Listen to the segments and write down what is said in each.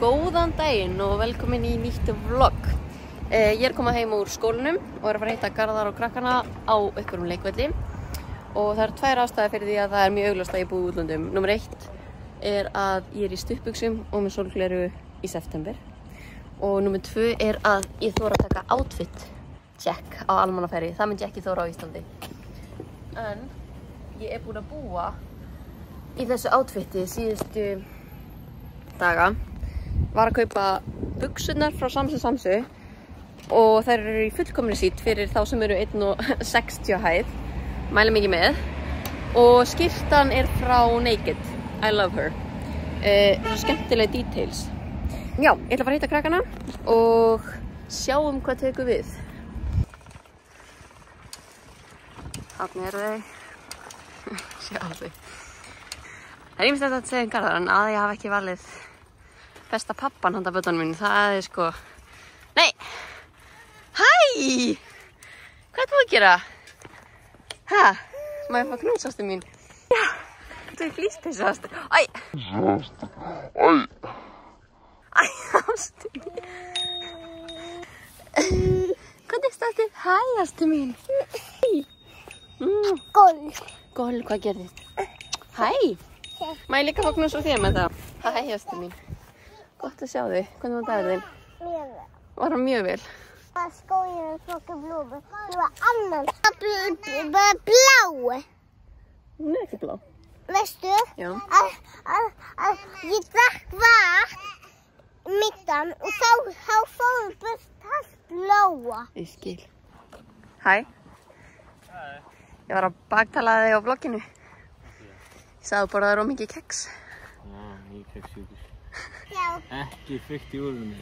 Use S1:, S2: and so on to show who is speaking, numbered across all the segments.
S1: Góðan daginn og velkomin í nýtt vlogg. Ég komað heim úr skólanum og að fara að hitta Garðar og krakkana á einhverjum leikvelli. Og það eru tvær ástæður fyrir því að það mjög augljóst að ég búi í útlöndum. Númer 1 að ég í stuttbuxum og með sólgleru í september. Og númer 2 að ég þóra að taka outfit check á almannaferði. Það myndi ég ekki þóra á Íslandi. En ég búin að búa í þessu outfiti síðustu daga. Var að kaupa buxurnar frá Samsu og þær eru í fullkomni sít fyrir þá sem eru 1,60 hæð. Mælum ekki með. Og skyrtan frá Naked. I love her. Svo skemmtilega details. Já, ég ætla að fara að hitta krakkana og sjáum hvað tekur við. Þarna eru þau. Sjáum þau. Það ýmislegt að segja Garðar en að ég hafi ekki valið besta pappan handa börnunum mínu. Það sko... Nei! Hæ! Hvað ert þú að gera? Hæ? Má ég fá knús, ástu mín? Já! Þú flýspeysu, ástu. Æ! Æ, ástu mín. Hvernig stástu? Hæ, ástu mín.
S2: Gól.
S1: Gól, hvað gerðist? Hæ! Má ég líka fá knús úr þér með það? Hæ, ástu mín. Gott að sjá þig. Hvernig var dagur þinn?
S2: Mjög vel.
S1: Var hann mjög vel?
S2: Skóginn flokka blómi. Það var annan. Það var blá.
S1: Hún ekki blá.
S2: Veistu?
S1: Já.
S2: Að ég drakk vatn middan og þá fór burt allt bláa.
S1: Ég skil. Hæ. Hæ. Ég var að baktala þig á vlogginu. Ég sagði að borðaði mikið keks.
S3: Já, ég keksjúkur.
S2: Já.
S3: Ekki fygt í úrinu.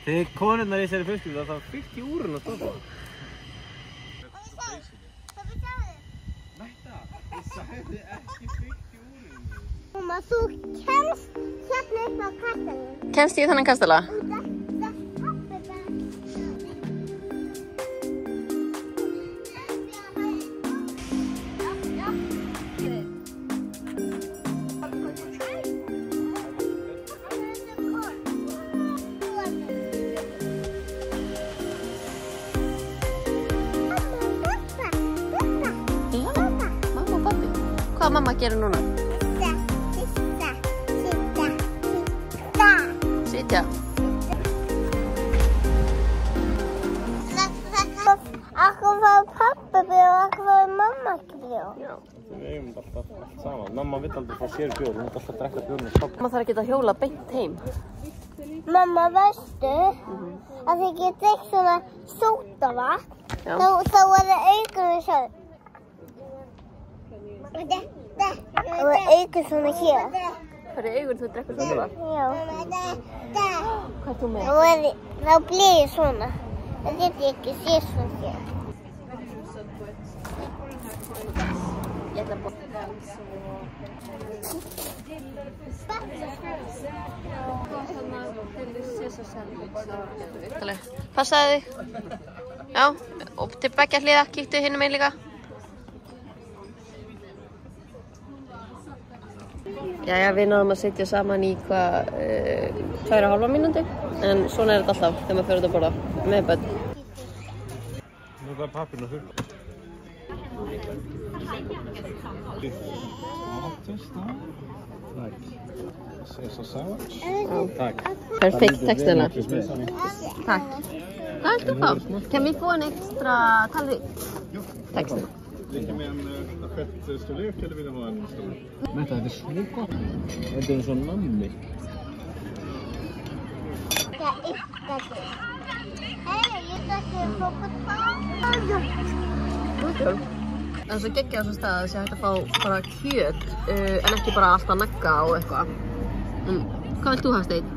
S3: Þegar konurnar í þessari fjölskyldu þá þarf fygt í úrinu að stoppa. Mætta, ég sagði ekki fygt í úrinu.
S2: Mamma, þú kemst hérna upp á kastalann.
S1: Kemst ég í þennan kastala? Hvað mamma gerir núna? Sitja.
S2: Akkur var pappa bjóð og akkur var mamma ekki bjóð.
S3: Já, við eigum alltaf allt saman. Mamma vill aldrei fá sér bjór, hún vill alltaf drekka bjórn og pappa.
S1: Mamma þarf ekki að hjóla beint heim.
S2: Mamma, veistu að ég get ekki svona sódavatn, þá var það augunum svo. Það var augun svona hér.
S1: Hvað augun þú drekkur svona?
S2: Já.
S1: Hvað er þú með?
S2: Þá bleið ég svona. Það get ég ekki séð svona hér.
S1: Ég ætla að bóða. Passaði þig. Já, og til beggja hliða, kíktu hinum einn líka. Jæja, við náðum að sitja saman í 2,5 mínútur, en svona þetta alltaf þegar maður fer út að borða með börn.
S3: Nú er pappirinn að þurfa. Tack.
S1: Perfekt texterna. Tack. Vad ska du få? Kan vi få en extra tallrik? Tack.
S3: Lika med en stafettstorlek eller vill du ha en stor? Vänta, det är så gott. Det är en sån namn.
S1: Það svo geggjað á þessum stað að sé hægt að fá bara kjöt en ekki bara alltaf nagga og eitthvað. Hvað vilt þú hafa, Steinn?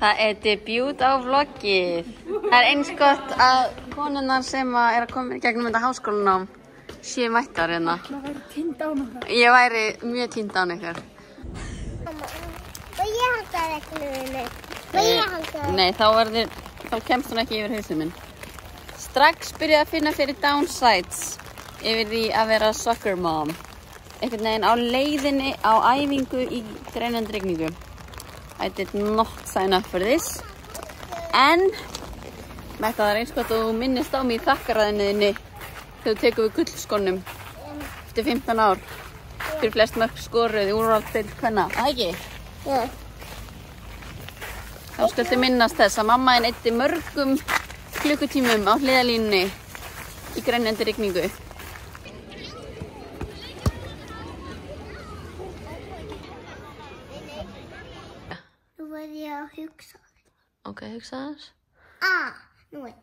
S1: Það debut á vloggið. Það eins gott að konunnar sem að koma í gegnum þetta háskólanám sé mættar hérna.
S2: Það væri týnd án okkar.
S1: Ég væri mjög týnd án ykkur.
S2: Og ég haldaði ekki með henni.
S1: Nei, þá kemst hún ekki yfir hausinn minn. Strax byrjaði að finna fyrir downsides yfir því að vera soccer mom. einhvern veginn á leiðinni á æfingu í greinandi rigningu. I did not sign up for this. En Metta, það eins gott að þú minnist á mig í þakkaræðinniðinni þegar þú tekur við gullskónum eftir 15 ár fyrir flest mörk skoruð í úrvalsdeild kvenna. Það ekki?
S2: Já.
S1: Þá skaltu minnast þess að mamma þín eyddi mörgum klukkutímum á hliðarlínunni í greinandi rigningu.
S2: Nú verð ég að hugsa.
S1: Ok, hugsa þess.
S2: Nú er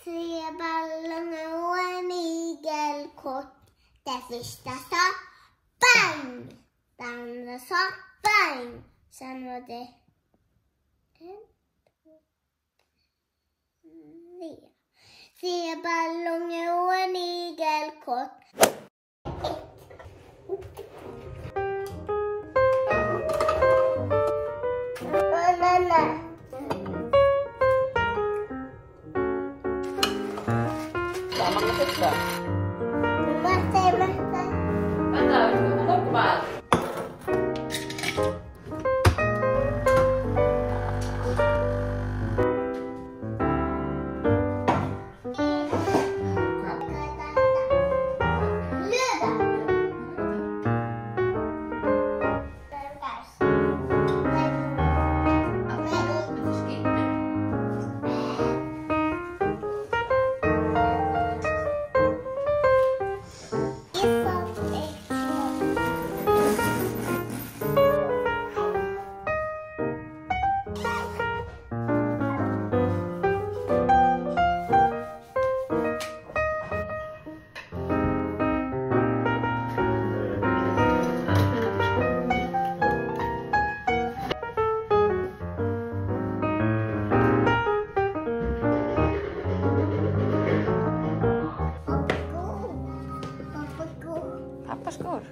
S2: 3 ballonger och en igelkott. Det första sa bang. Det andra sa bang. Sen var det 3 ballonger och en igelkott.
S1: Mamma fyrsta.
S2: Vänta.
S1: Vänta, vi ska få bort bara. Pappaskór.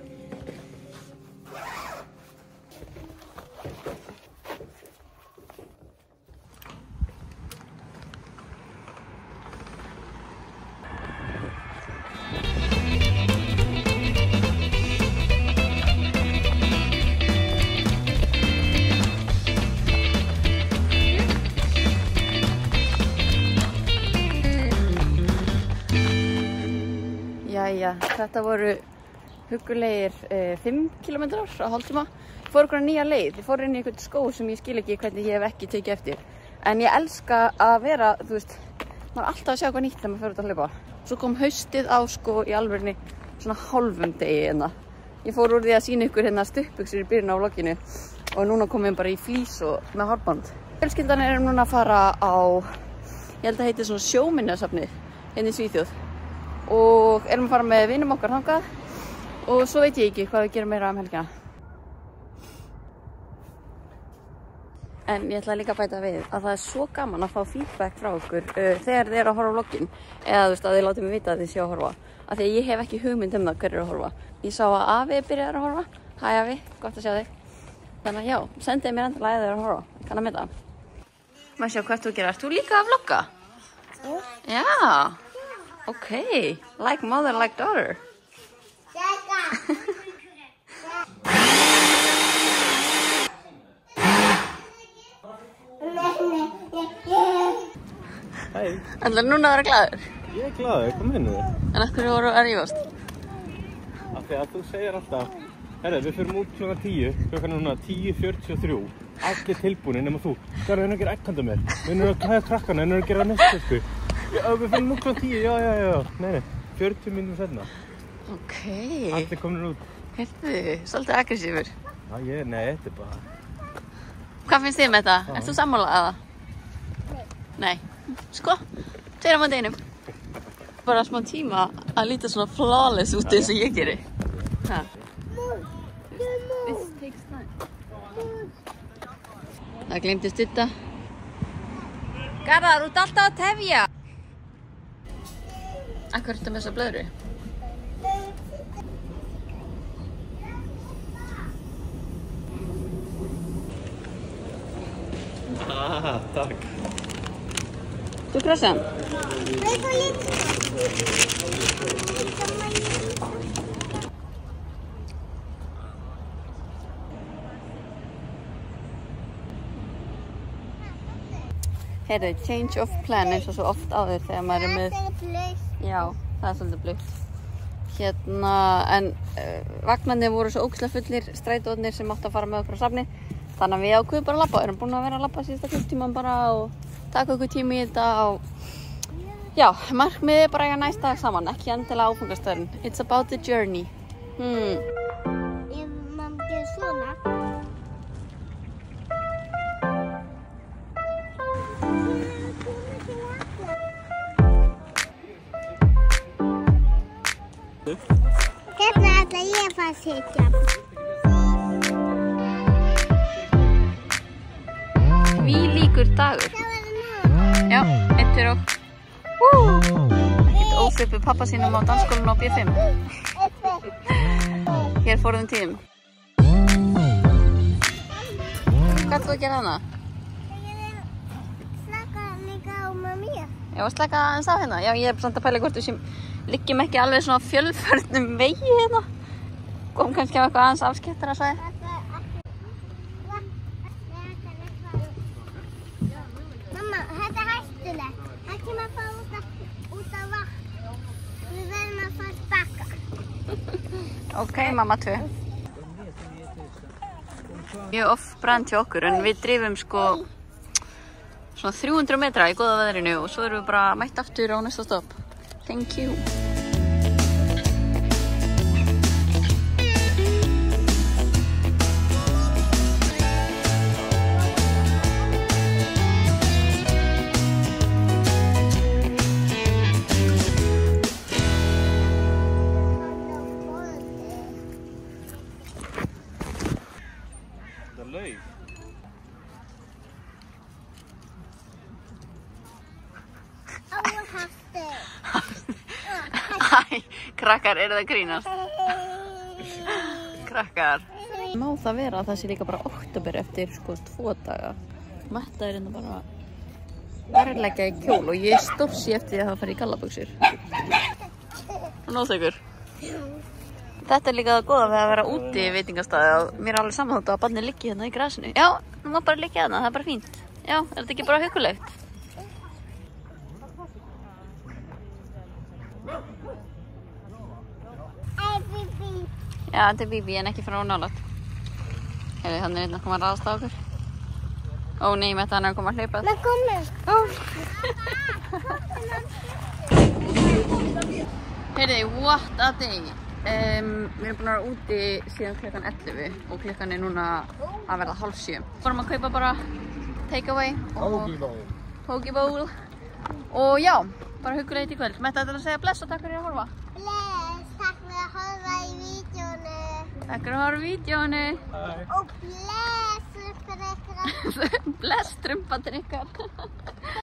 S1: Jæja, þetta voru huggulegir 5 kilometrar á hálftíma. Ég fór okkur nýja leið. Ég fór inn í einhvern skó sem ég skil ekki hvernig ég hef ekki tekið eftir. En ég elska að vera, þú veist, maður er alltaf að sjá eitthvað nýtt þegar maður fer út að hlaupa. Svo kom haustið á sko í alvörni svona hálfum degi hérna. Ég fór úr því að sýna ykkur hérna stuttbuxur í byrjun á vlogginu og núna komum við bara í flís og með hárband. Fjölskyldan erum núna að fara á, ég held að heiti svona sjóminjasafnið hérna í Svíþjóð. Og erum að fara með vinum okkar þangað og svo veit ég ekki hvað við gerum meira helgina. En ég ætla líka að bæta við að það er svo gaman að fá feedback frá okkur þegar þið eru að horfa á vlogginn eða þú veist að þið látið mig vita að þið séu að horfa. Af því að ég hef ekki hugmynd það hver eru að horfa. Ég sá að Afi byrjaði að horfa. Hæ Afi, gott að sjá þig. Þannig að já, sendið mér endilega að þið eru að horfa. Kann að meta. Maður sjá hvað þú gerir. Ert þú líka að vlogga? Já. Okay, like mother, like daughter.
S3: Hei.
S1: Ætlar núna að vera glaður?
S3: Ég er glaður, hvað meinið þið?
S1: En af hverju voru að rífast?
S3: Af því að þú segir alltaf, herra, við förum út klukkan 10, klukkan er núna 10:43. Allir tilbúinir nema þú. Hvað er það að gera egghanda mér? Við erum að klæða krakkana, við erum að gera nestösku. Já, við fyrir nú klukkan 10, já. Nei, 40 mínútur seinna.
S1: Ok.
S3: Allir komin út.
S1: Heyrðu, svolítið aggressífur.
S3: Já, nei, þetta er bara...
S1: Hvað finnst þið með þetta? Ert þú sammála eða? Nei. Sko, 2 á einum. Bara smá tíma að líta svona flawless út eins og ég geri. Ha. This takes time. Það gleymdi stutta. Garðar, þú ert alltaf að tefja. Akkur ertu með þessa blöðru?
S3: Takk.
S1: Du krassan? Heyrðu, change of plan eins og svo oft áður þegar maður með...
S2: Það blautt.
S1: Já, það svolítið blautt. Hérna, en vagnarnir voru svo ógeðslega fullir, strætóarnir sem áttu að fara með okkur á safni. Þannig að við ákveðum bara að labba. Við erum búin að vera að labba síðasta klukktímann bara og taka okkur tíma í þetta og... Já, markmiðið er bara að eiga næsta dag saman, ekki endilega áfangastöðin. It's about the journey.
S2: Ef maður gerir svona. Hérna ætla ég að fara að sitja.
S1: Hvílíkur dagur.
S2: Það var nú.
S1: Já, 1, 2 og... Ekkert ósvipuð pappa sínum á dansskólanum á B5. Hér fóruðum tíðum. Hvað ætlaðu að gera hana?
S2: Ég slaka líka á mamma.
S1: Ég var að slaka aðeins af hérna. Já, ég er samt að pæla hvort við sem liggjum ekki alveg svona fjölförnum vegi hérna. Kom kannski á eitthvað aðeins afskiptara svæði.
S2: Mamma, þetta er hættulegt. Það kemur að fara út af vatn. Við verðum að fara spaka.
S1: Ok, mamma 2. Mjög off-brand hjá okkur, en við drifum sko svona 300 metra í góða veðrinu og svo erum við bara mætt aftur á næsta stopp. Thank you.
S3: Laug.
S1: Æ, krakkar, eru það að grínast? Krakkar. Má það vera að það sé líka bara október eftir sko 2 daga. Metta er hérna bara verðleggja í kjól og ég stórsi eftir að það fara í gallabuxur. Og nóþaukur. Þetta er líka það góða við að vera úti í veitingastæði og mér er alveg saman þótt að barnið liggi hérna í grasinu. Já, það má bara liggja hérna, það er bara fínt. Já, er þetta ekki bara huggulegt? Já, þetta er Bibi en ekki frá nálægt. Heyrðu, hann er hérna að koma að ráðast á okkur. Ó nei, með þetta hann er að koma að hlaupa.
S2: Það komið.
S1: Heyrðu, what a day. Við erum búin að vera úti síðan klukkan 11 og klukkan er núna að verða 6:30. Fórum að kaupa bara takeaway og Pokéball. Og já, bara huggulegt í kvöld. Metta, þetta er að segja bless og takk fyrir að horfa.
S2: Bless, takk fyrir að horfa í vídeónu.
S1: Takk fyrir að horfa í vídeónu.
S2: Og bless, strumpar ykkar.
S1: Bless, strumpandir ykkar.